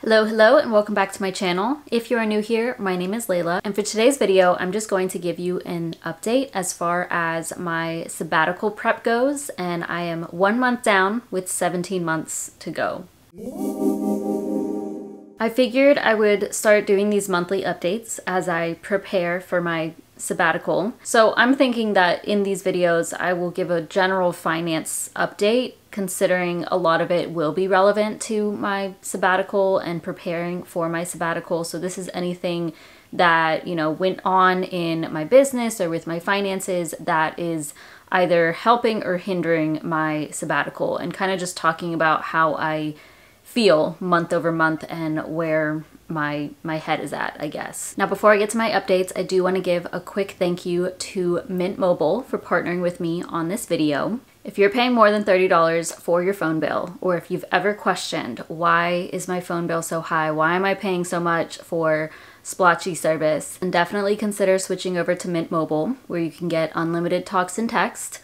Hello, and welcome back to my channel. If you are new here, my name is Layla, and for today's video, I'm just going to give you an update as far as my sabbatical prep goes, and I am 1 month down with 17 months to go. I figured I would start doing these monthly updates as I prepare for my sabbatical. So I'm thinking that in these videos, I will give a general finance update, considering a lot of it will be relevant to my sabbatical and preparing for my sabbatical. So this is anything that, went on in my business or with my finances that is either helping or hindering my sabbatical, and kind of just talking about how I feel month over month and where my head is at, I guess. Now, before I get to my updates, I do want to give a quick thank you to Mint Mobile for partnering with me on this video. If you're paying more than $30 for your phone bill, or if you've ever questioned, why is my phone bill so high? Why am I paying so much for splotchy service? Then definitely consider switching over to Mint Mobile, where you can get unlimited talks and text,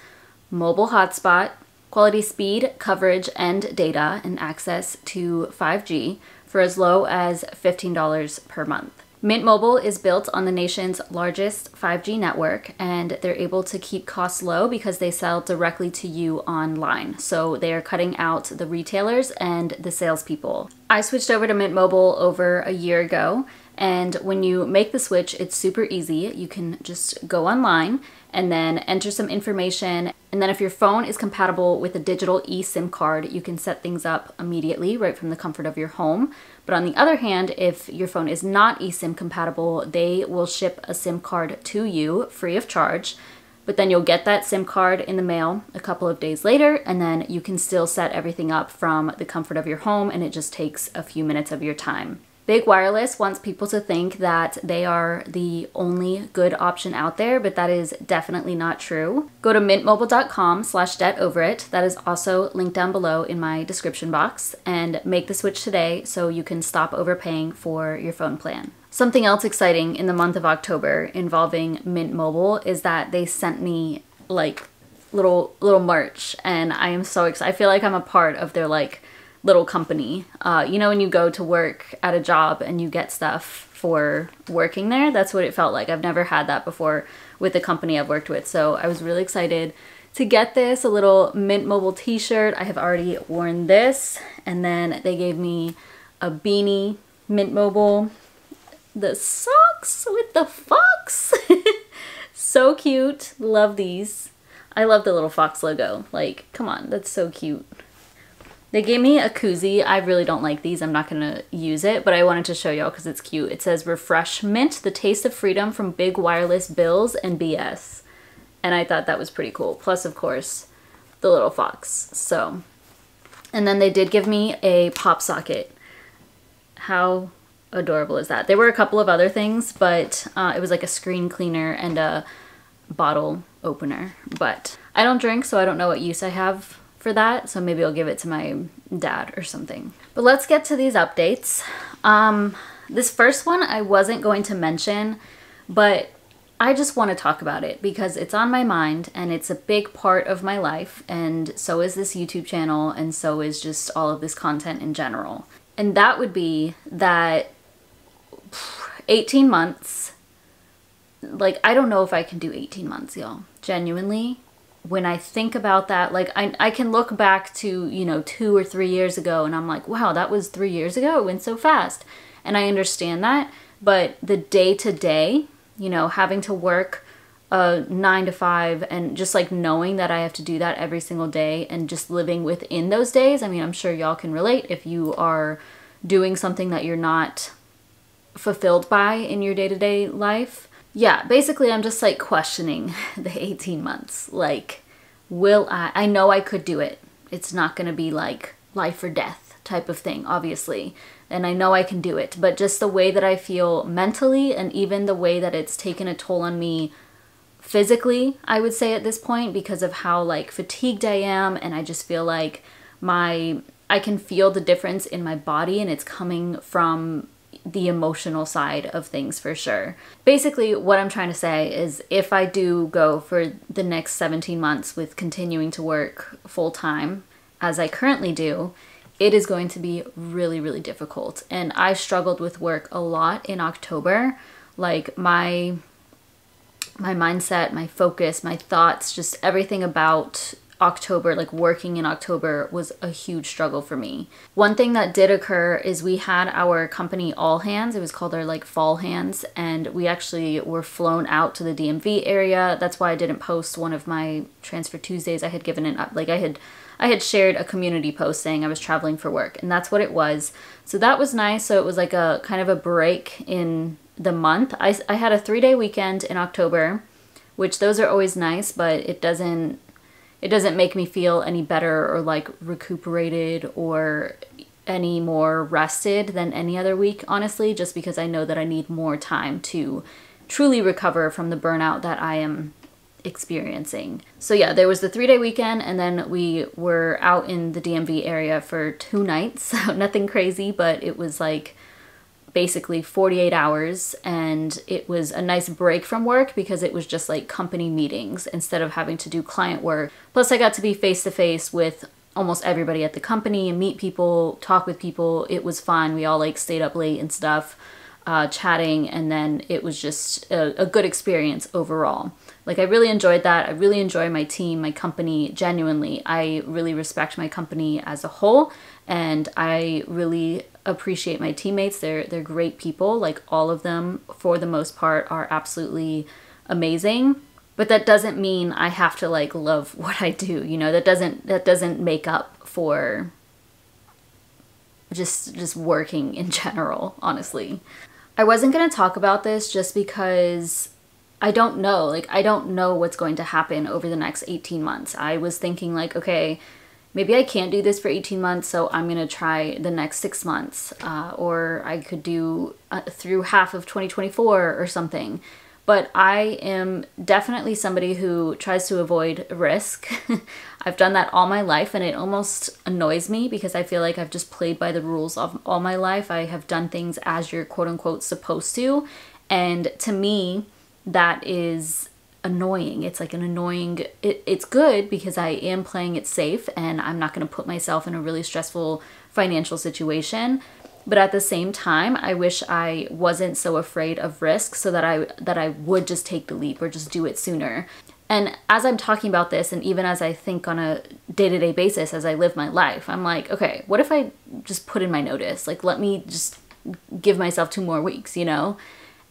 mobile hotspot, quality speed, coverage, and data, and access to 5G for as low as $15 per month. Mint Mobile is built on the nation's largest 5G network, and they're able to keep costs low because they sell directly to you online. So they are cutting out the retailers and the salespeople. I switched over to Mint Mobile over a year ago, and when you make the switch, it's super easy. You can just go online and then enter some information. And then if your phone is compatible with a digital eSIM card, you can set things up immediately right from the comfort of your home. But on the other hand, if your phone is not eSIM compatible, they will ship a SIM card to you free of charge. But then you'll get that SIM card in the mail a couple of days later, and then you can still set everything up from the comfort of your home, and it just takes a few minutes of your time. Big Wireless wants people to think that they are the only good option out there, but that is definitely not true. Go to mintmobile.com/debtoverit. That is also linked down below in my description box, and make the switch today so you can stop overpaying for your phone plan. Something else exciting in the month of October involving Mint Mobile is that they sent me like little merch, and I am so excited. I feel like I'm a part of their little company. When you go to work at a job and you get stuff for working there, that's what it felt like. I've never had that before with the company I've worked with. So I was really excited to get this, a little Mint Mobile t-shirt. I have already worn this, and then they gave me a beanie, Mint Mobile, the socks with the fox. So cute. Love these. I love the little fox logo. Like, come on, that's so cute. They gave me a koozie. I really don't like these. I'm not going to use it, but I wanted to show y'all because it's cute. It says, "Refreshment, the taste of freedom from big wireless bills and BS." And I thought that was pretty cool. Plus, of course, the little fox. So, and then they did give me a pop socket. How adorable is that? There were a couple of other things, but it was like a screen cleaner and a bottle opener. But I don't drink, so I don't know what use I have for that, so maybe I'll give it to my dad or something. But let's get to these updates. This first one I wasn't going to mention, but I just want to talk about it because it's on my mind and it's a big part of my life, and so is this YouTube channel, and so is just all of this content in general. And that would be that 18 months, I don't know if I can do 18 months, y'all. Genuinely. When I think about that, I can look back to, 2 or 3 years ago, and I'm like, wow, that was 3 years ago. It went so fast. And I understand that. But the day to day, having to work 9 to 5 and just knowing that I have to do that every single day and just living within those days. I mean, I'm sure y'all can relate if you are doing something that you're not fulfilled by in your day-to-day life. Yeah, basically I'm just questioning the 18 months. Will I know I could do it. It's not gonna be life or death type of thing, obviously. And I know I can do it, but just the way that I feel mentally, and even the way that it's taken a toll on me physically, I would say at this point, because of how fatigued I am, and I just feel like I can feel the difference in my body, and it's coming from the emotional side of things for sure. Basically, what I'm trying to say is if I do go for the next 17 months with continuing to work full time, as I currently do, it is going to be really, really difficult. And I struggled with work a lot in October. Like my mindset, my focus, my thoughts, just everything about October, like working in October, was a huge struggle for me. One thing that did occur is we had our company all hands. It was called our like fall hands, and we actually were flown out to the DMV area. That's why I didn't post one of my Transfer Tuesdays. I had given it up. Like I had shared a community post saying I was traveling for work, and that's what it was. So that was nice. So it was like a kind of a break in the month. I had a 3-day weekend in October, which those are always nice, but it doesn't make me feel any better or like recuperated or any more rested than any other week, honestly, just because I know that I need more time to truly recover from the burnout that I am experiencing. So yeah, there was the 3-day weekend, and then we were out in the DMV area for 2 nights. So nothing crazy, but it was like basically 48 hours, and it was a nice break from work because it was just like company meetings instead of having to do client work. Plus I got to be face to face with almost everybody at the company and meet people, talk with people. It was fun. We all like stayed up late and stuff, chatting, and then it was just a good experience overall. Like I really enjoyed that. I really enjoy my team, my company, genuinely. I really respect my company as a whole, and I really appreciate my teammates. They're great people. Like all of them, for the most part, are absolutely amazing. But that doesn't mean I have to like love what I do. You know, that doesn't make up for just working in general, honestly. I wasn't going to talk about this just because I don't know. Like I don't know what's going to happen over the next 18 months. I was thinking like, okay, maybe I can't do this for 18 months, so I'm going to try the next 6 months. Or I could do through half of 2024 or something. But I am definitely somebody who tries to avoid risk. I've done that all my life, and it almost annoys me because I feel like I've just played by the rules of all my life. I have done things as you're quote unquote supposed to. And to me, that is annoying. It's like an annoying, it's good because I am playing it safe and I'm not going to put myself in a really stressful financial situation. But at the same time, I wish I wasn't so afraid of risk so that I would just take the leap or just do it sooner. And as I'm talking about this, and even as I think on a day-to-day basis as I live my life, I'm like, okay, what if I just put in my notice? Like, let me just give myself 2 more weeks, you know?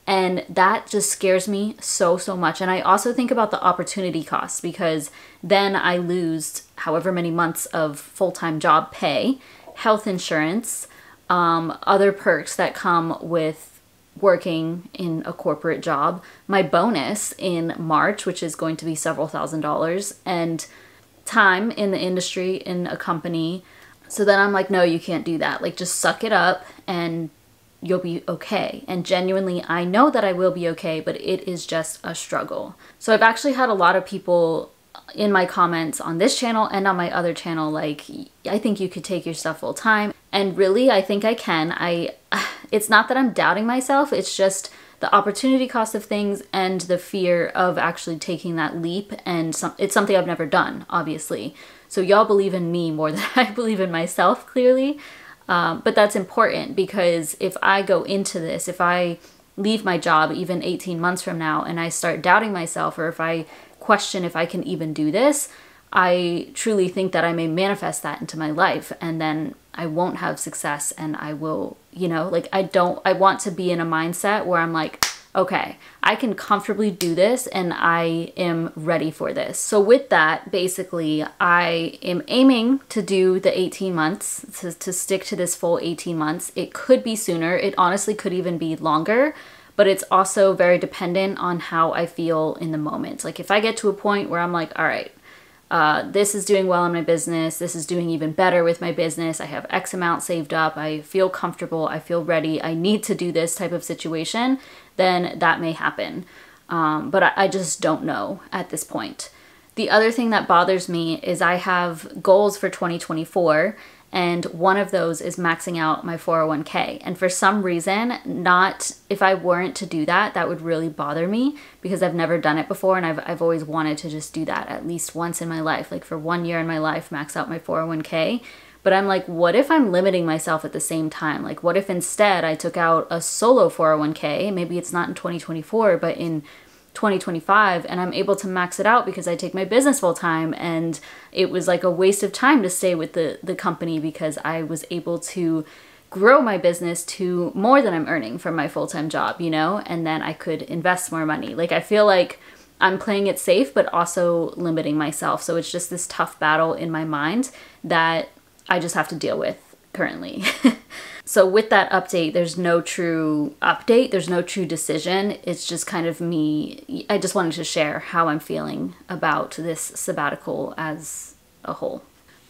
And that just scares me so much. And I also think about the opportunity cost, because then I lose however many months of full-time job pay, health insurance, other perks that come with working in a corporate job, my bonus in March, which is going to be several $1,000s, and time in the industry in a company. So then I'm like, no, you can't do that. Like, just suck it up and you'll be okay. And genuinely, I know that I will be okay, but it is just a struggle. So I've actually had a lot of people in my comments on this channel and on my other channel like, I think you could take your stuff full time. And really, I think I can. It's not that I'm doubting myself, it's just the opportunity cost of things and the fear of actually taking that leap. And it's something I've never done, obviously. So y'all believe in me more than I believe in myself, clearly. But that's important, because if I go into this, if I leave my job even 18 months from now and I start doubting myself, or if I question if I can even do this, I truly think that I may manifest that into my life, and then I won't have success, and I will, you know, like I want to be in a mindset where I'm like, okay, I can comfortably do this and I am ready for this. So with that, basically, I am aiming to do the 18 months, to stick to this full 18 months. It could be sooner. It honestly could even be longer, but it's also very dependent on how I feel in the moment. Like if I get to a point where I'm like, all right, this is doing well in my business, this is doing even better with my business, I have X amount saved up, I feel comfortable, I feel ready, I need to do this type of situation, then that may happen. But I just don't know at this point. The other thing that bothers me is I have goals for 2024, and one of those is maxing out my 401k. And for some reason, if I weren't to do that, that would really bother me, because I've never done it before, and I've always wanted to just do that at least once in my life, like for 1 year in my life, max out my 401k. But I'm like, what if I'm limiting myself at the same time? Like, what if instead I took out a solo 401k? Maybe it's not in 2024, but in 2025, and I'm able to max it out because I take my business full time, and it was like a waste of time to stay with the company because I was able to grow my business to more than I'm earning from my full-time job, you know, and then I could invest more money. Like, I feel like I'm playing it safe, but also limiting myself. So it's just this tough battle in my mind that I just have to deal with currently. So with that update, there's no true update. There's no true decision. It's just kind of me. I just wanted to share how I'm feeling about this sabbatical as a whole.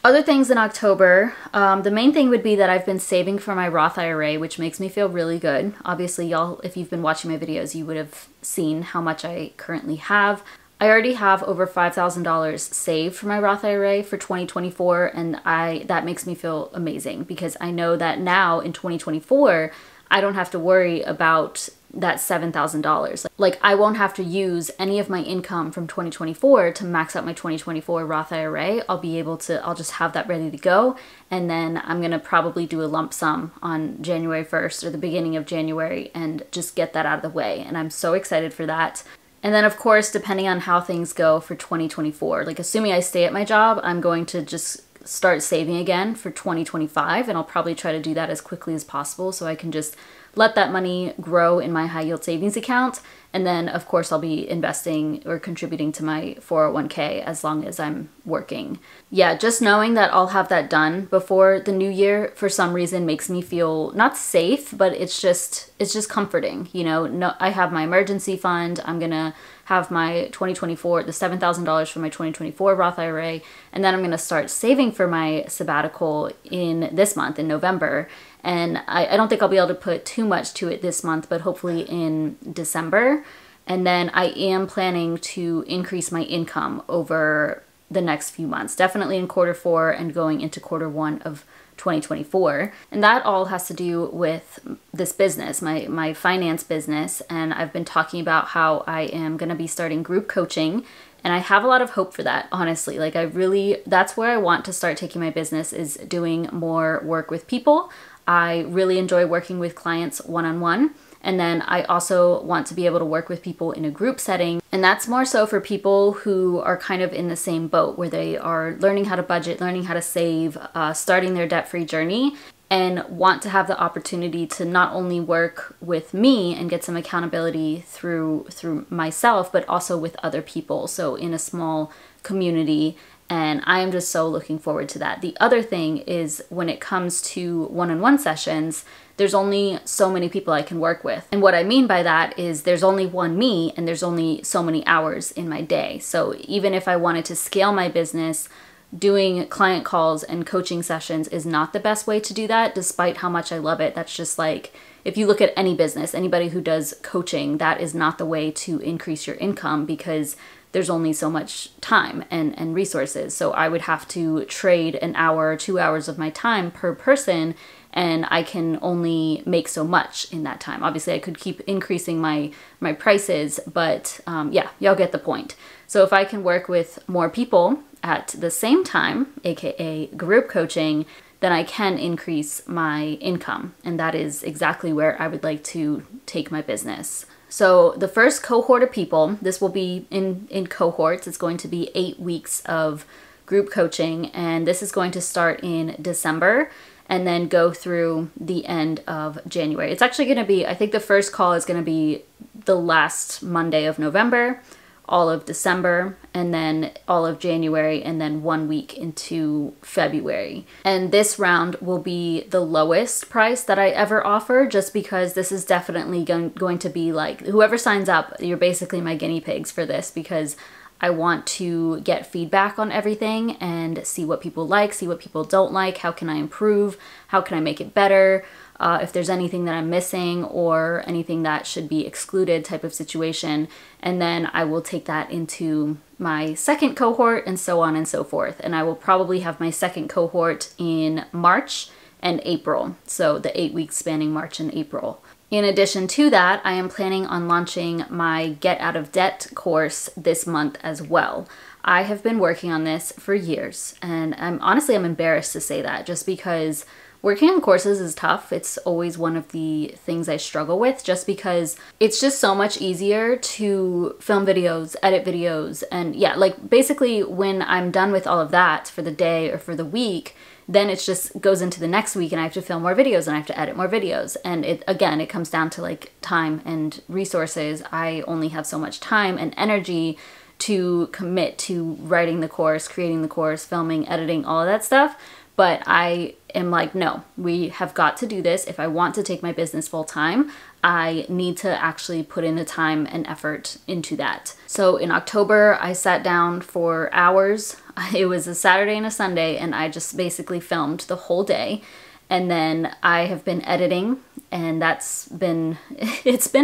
Other things in October, the main thing would be that I've been saving for my Roth IRA, which makes me feel really good. Obviously, y'all, if you've been watching my videos, you would have seen how much I currently have. I already have over $5,000 saved for my Roth IRA for 2024, and that makes me feel amazing because I know that now in 2024, I don't have to worry about that $7,000. Like, I won't have to use any of my income from 2024 to max out my 2024 Roth IRA. I'll just have that ready to go. And then I'm gonna probably do a lump sum on January 1st or the beginning of January and just get that out of the way. And I'm so excited for that. And then of course, depending on how things go for 2024, like assuming I stay at my job, I'm going to just start saving again for 2025. And I'll probably try to do that as quickly as possible so I can just let that money grow in my high yield savings account. And then of course I'll be investing or contributing to my 401k as long as I'm working. Yeah, just knowing that I'll have that done before the new year for some reason makes me feel not safe, but it's just comforting. You know, no, I have my emergency fund. I'm gonna have my the $7,000 for my 2024 Roth IRA, and then I'm gonna start saving for my sabbatical in this month, in November. And I don't think I'll be able to put too much to it this month, but hopefully in December. And then I am planning to increase my income over the next few months, definitely in Q4 and going into Q1 of 2024. And that all has to do with this business, my finance business. And I've been talking about how I am going to be starting group coaching. And I have a lot of hope for that, honestly. Like, that's where I want to start taking my business, is doing more work with people. I really enjoy working with clients one-on-one. And then I also want to be able to work with people in a group setting. And that's more so for people who are kind of in the same boat, where they are learning how to budget, learning how to save, starting their debt-free journey, and want to have the opportunity to not only work with me and get some accountability through myself, but also with other people. So in a small community. And I am just so looking forward to that. The other thing is, when it comes to one-on-one sessions, there's only so many people I can work with. And what I mean by that is there's only one me and there's only so many hours in my day. So even if I wanted to scale my business, doing client calls and coaching sessions is not the best way to do that, despite how much I love it. That's just like, if you look at any business, anybody who does coaching, that is not the way to increase your income, because there's only so much time and resources. So I would have to trade an hour or 2 hours of my time per person, and I can only make so much in that time. Obviously, I could keep increasing my prices, but yeah, y'all get the point. So if I can work with more people at the same time, aka group coaching, then I can increase my income. And that is exactly where I would like to take my business. So the first cohort of people, this will be in cohorts. It's going to be 8 weeks of group coaching, and this is going to start in December and then go through the end of January. It's actually going to be, I think the first call is going to be the last Monday of November, all of December, and then all of January, and then 1 week into February. And this round will be the lowest price that I ever offer, just because this is definitely going to be like, whoever signs up, you're basically my guinea pigs for this, because I want to get feedback on everything and see what people like, see what people don't like, how can I improve, how can I make it better, if there's anything that I'm missing or anything that should be excluded type of situation. And then I will take that into my second cohort and so on and so forth. And I will probably have my second cohort in March and April. So the 8 weeks spanning March and April. In addition to that, I am planning on launching my Get Out of Debt course this month as well. I have been working on this for years, and I'm embarrassed to say that, just because working on courses is tough. It's always one of the things I struggle with, just because it's just so much easier to film videos, edit videos, and yeah, like basically when I'm done with all of that for the day or for the week, then it just goes into the next week and I have to film more videos and I have to edit more videos. And it comes down to like time and resources. I only have so much time and energy to commit to writing the course, creating the course, filming, editing, all of that stuff. But I am like, no, we have got to do this. If I want to take my business full time, I need to actually put in the time and effort into that. So in October, I sat down for hours. It was a Saturday and a Sunday, and I just basically filmed the whole day. And then I have been editing, and it's been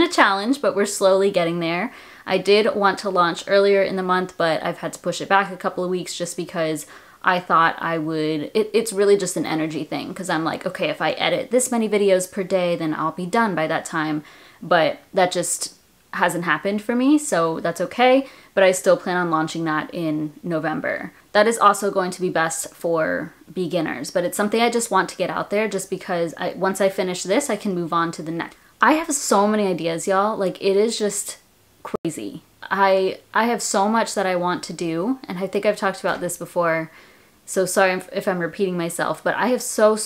a challenge, but we're slowly getting there. I did want to launch earlier in the month, but I've had to push it back a couple of weeks just because I thought I would, it's really just an energy thing, because I'm like, okay, if I edit this many videos per day, then I'll be done by that time. But that just hasn't happened for me, so that's okay. But I still plan on launching that in November. That is also going to be best for beginners, but it's something I just want to get out there, just because once I finish this, I can move on to the next. I have so many ideas, y'all. Like, it is just crazy. I have so much that I want to do, and I think I've talked about this before, so sorry if I'm repeating myself, but I have so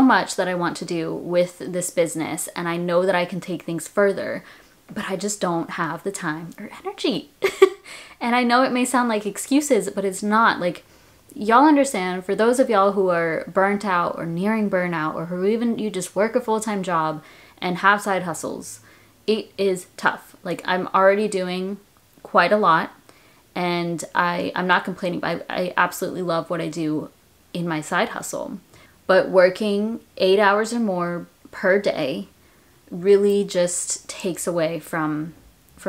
much that I want to do with this business, and I know that I can take things further, but I just don't have the time or energy. And I know it may sound like excuses, but it's not. Like, y'all understand, for those of y'all who are burnt out or nearing burnout, or who even you just work a full-time job and have side hustles, it is tough. Like, I'm already doing quite a lot, and I'm not complaining. I absolutely love what I do in my side hustle. But working 8 hours or more per day really just takes away from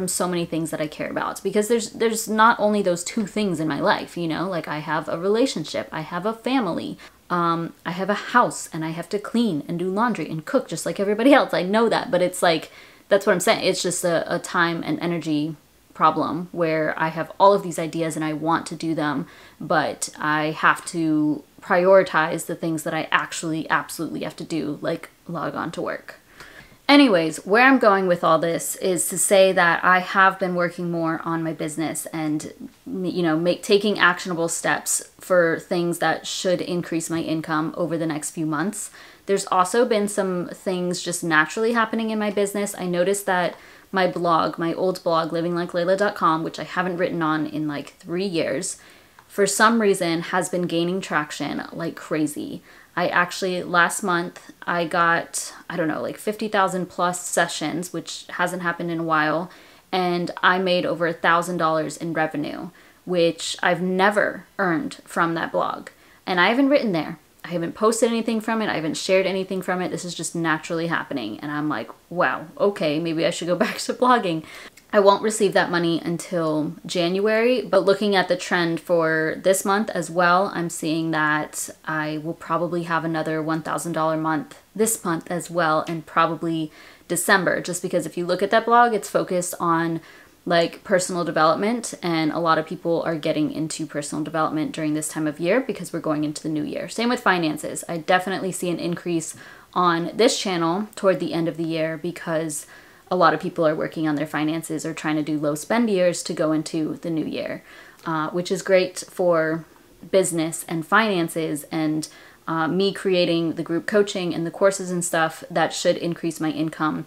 so many things that I care about. Because there's not only those two things in my life, you know? Like, I have a relationship, I have a family, I have a house, and I have to clean and do laundry and cook just like everybody else. I know that, but it's like, that's what I'm saying. It's just a time and energy problem where I have all of these ideas and I want to do them, but I have to prioritize the things that I actually absolutely have to do, like log on to work. Anyways, where I'm going with all this is to say that I have been working more on my business and, you know, taking actionable steps for things that should increase my income over the next few months. There's also been some things just naturally happening in my business. I noticed that my blog, my old blog, livinglikeleila.com, which I haven't written on in like 3 years, for some reason has been gaining traction like crazy. I actually, last month, I got, I don't know, like 50,000 plus sessions, which hasn't happened in a while, and I made over $1,000 in revenue, which I've never earned from that blog. And I haven't written there. I haven't posted anything from it. I haven't shared anything from it. This is just naturally happening. And I'm like, wow, okay, maybe I should go back to blogging. I won't receive that money until January, but looking at the trend for this month as well, I'm seeing that I will probably have another $1,000 month this month as well, and probably December, just because if you look at that blog, it's focused on like personal development, and a lot of people are getting into personal development during this time of year because we're going into the new year. Same with finances. I definitely see an increase on this channel toward the end of the year because a lot of people are working on their finances or trying to do low spend years to go into the new year, which is great for business and finances, and me creating the group coaching and the courses and stuff that should increase my income.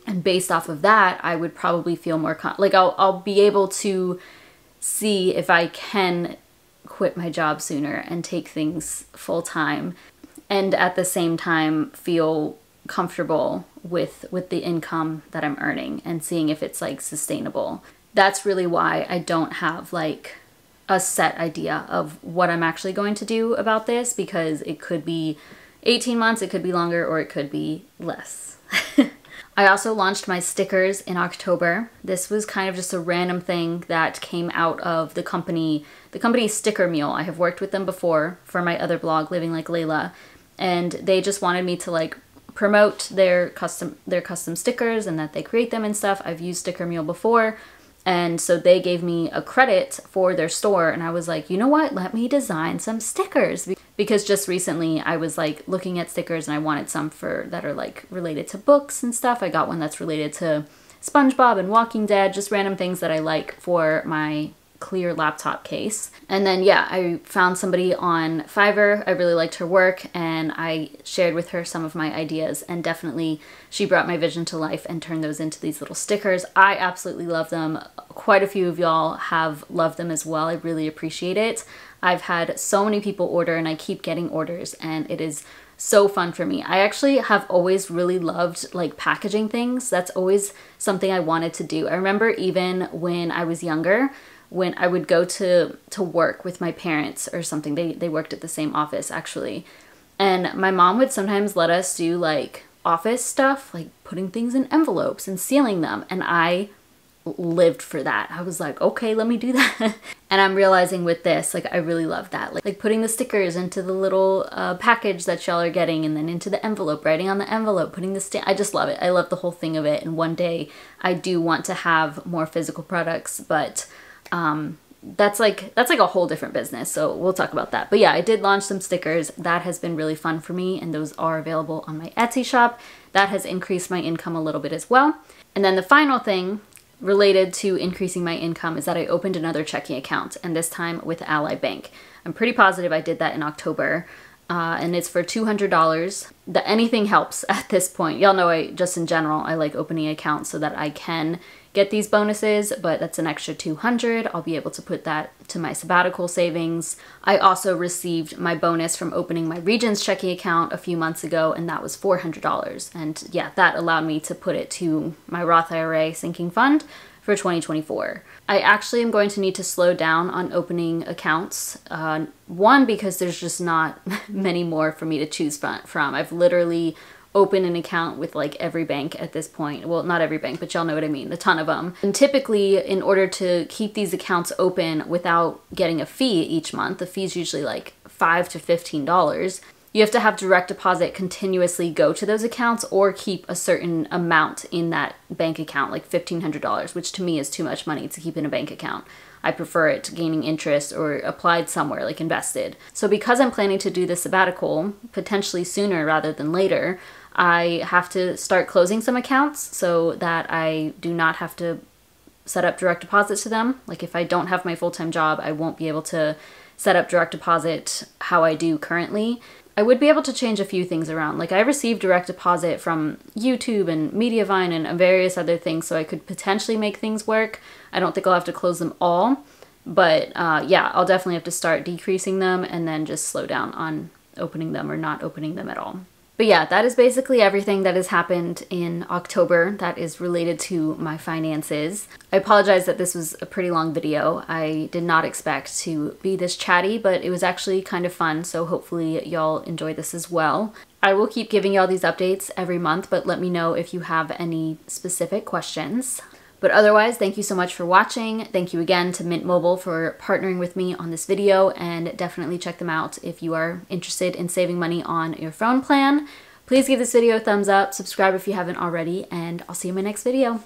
And based off of that, I would probably feel more like I'll be able to see if I can quit my job sooner and take things full time, and at the same time feel comfortable with the income that I'm earning and seeing if it's like sustainable. That's really why I don't have like a set idea of what I'm actually going to do about this, because it could be 18 months, it could be longer, or it could be less. I also launched my stickers in October. This was kind of just a random thing that came out of the company Sticker Mule. I have worked with them before for my other blog, Living Like Leila, and they just wanted me to like promote their custom stickers and that they create them and stuff. I've used Sticker Mule before, And so they gave me a credit for their store, and I was like, you know what, let me design some stickers. Because just recently I was like looking at stickers and I wanted some that are like related to books and stuff. I got one that's related to SpongeBob and Walking Dead, just random things that I like for my clear laptop case. And then yeah, I found somebody on Fiverr. I really liked her work and I shared with her some of my ideas, and definitely she brought my vision to life and turned those into these little stickers. I absolutely love them. Quite a few of y'all have loved them as well. I really appreciate it. I've had so many people order and I keep getting orders, and it is so fun for me. I actually have always really loved like packaging things. That's always something I wanted to do. I remember even when I was younger, when I would go to work with my parents or something. They worked at the same office actually. And my mom would sometimes let us do like office stuff, like putting things in envelopes and sealing them. And I lived for that. I was like, okay, let me do that. And I'm realizing with this, like I really love that. Like putting the stickers into the little package that y'all are getting, and then into the envelope, writing on the envelope, putting the stamp. I just love it. I love the whole thing of it. And one day I do want to have more physical products, but that's like a whole different business, so we'll talk about that. But yeah, I did launch some stickers. That has been really fun for me, and those are available on my Etsy shop. That has increased my income a little bit as well. And then the final thing related to increasing my income is that I opened another checking account, and this time with Ally Bank. I'm pretty positive I did that in October. And it's for $200. Anything helps at this point. Y'all know just in general, I like opening accounts so that I can get these bonuses, but that's an extra $200. I'll be able to put that to my sabbatical savings. I also received my bonus from opening my Regions checking account a few months ago, and that was $400. And yeah, that allowed me to put it to my Roth IRA sinking fund for 2024. I actually am going to need to slow down on opening accounts. One, because there's just not many more for me to choose from. I've literally opened an account with like every bank at this point. Well, not every bank, but y'all know what I mean, a ton of them. And typically, in order to keep these accounts open without getting a fee each month, the fee's usually like $5 to $15, you have to have direct deposit continuously go to those accounts or keep a certain amount in that bank account, like $1,500, which to me is too much money to keep in a bank account. I prefer it gaining interest or applied somewhere, like invested. So because I'm planning to do the sabbatical potentially sooner rather than later, I have to start closing some accounts so that I do not have to set up direct deposits to them. Like if I don't have my full-time job, I won't be able to set up direct deposit how I do currently. I would be able to change a few things around. Like I received direct deposit from YouTube and Mediavine and various other things, so I could potentially make things work. I don't think I'll have to close them all, but yeah, I'll definitely have to start decreasing them and then just slow down on opening them or not opening them at all. But yeah, that is basically everything that has happened in October that is related to my finances. I apologize that this was a pretty long video. I did not expect to be this chatty, but it was actually kind of fun, so hopefully y'all enjoy this as well. I will keep giving y'all these updates every month, but let me know if you have any specific questions. But otherwise, thank you so much for watching. Thank you again to Mint Mobile for partnering with me on this video, and definitely check them out if you are interested in saving money on your phone plan. Please give this video a thumbs up, subscribe if you haven't already, and I'll see you in my next video.